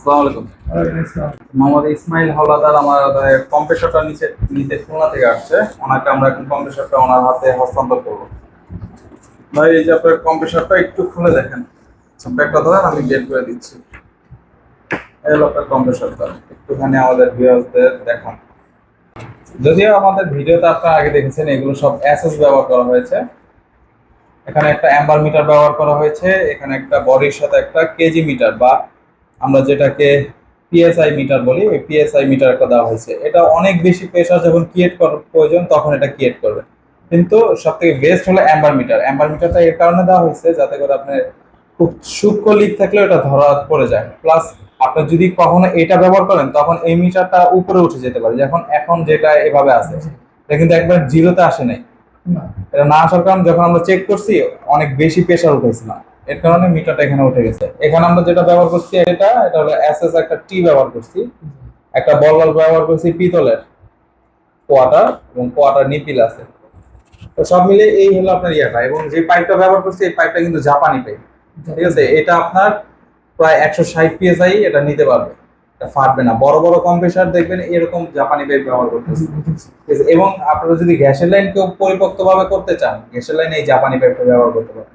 আসসালামু আলাইকুম। ওয়ালাইকুম আসসালাম। মোহাম্মদ ইসমাইল হাওলাদার আমার কম্প্রেসরটা নিতে খুলনা থেকে আসছে। ওনাকে আমরা এখন কম্প্রেসরটা ওনার হাতে হস্তান্তর করবো। ভাই এই যে আপনার কম্প্রেসরটা একটু খুলে দেখেন, ব্যাগটা ধরেন, আমি বের করে দিচ্ছি। এই হলো আপনার কম্প্রেসরটা, একটুখানি আমাদের ভিউয়ার্সদের দেখান। যদিও আমাদের ভিডিওতে আপনারা আগে দেখেছেন, এগুলো সব এসএস ব্যবহার করা হয়েছে। এখানে একটা অ্যাম্বার মিটার ব্যবহার করা হয়েছে, এখানে একটা বডির সাথে একটা কেজি মিটার বা আমরা যেটাকে পিএসআই মিটার বলি, ওই পিএসআই মিটার একটা দেওয়া হয়েছে। এটা অনেক বেশি প্রেসার যখন ক্রিয়েট করার প্রয়োজন তখন এটা ক্রিয়েট করবে। কিন্তু সব থেকে বেস্ট হলো অ্যাম্বার মিটার। অ্যাম্বার মিটারটা এর কারণে দেওয়া হয়েছে যাতে করে আপনার খুব সূক্ষ্ম লিক থাকলেও এটা ধরা পড়ে যায়। প্লাস আপনি যদি কখনো এটা ব্যবহার করেন তখন এই মিটারটা উপরে উঠে যেতে পারে, যখন এখন যেটা এভাবে আছে এটা কিন্তু একবার জিরোতে আসে নাই। না, এটা না আসার কারণ যখন আমরা চেক করছি অনেক বেশি প্রেসার উঠেছে না, এর কারণে মিটারটা এখানে উঠে গেছে। এখানে আমরা যেটা ব্যবহার করছি এটা হলো এসএস একটা টি ব্যবহার করছি, একটা বল বাল্ব ব্যবহার করছি পিতলের, কোয়াটার এবং কোয়াটার নিপিল আছে। তো সব মিলে এই হলো আপনার ইয়াটা। এবং যে পাইপটা ব্যবহার করছি এই পাইপটা কিন্তু জাপানি পাইপ, ঠিক আছে। এটা আপনার প্রায় 160 PSI এটা নিতে পারবে, এটা ফাটবে না। বড় বড় কম্প্রেসার দেখবেন এরকম জাপানি পাইপ ব্যবহার করতেছে, ঠিক আছে। এবং আপনারা যদি গ্যাসের লাইন কেউ পরিপক্ক ভাবে করতে চান, গ্যাসের লাইনে এই জাপানি পাইপটা ব্যবহার করতে পারেন।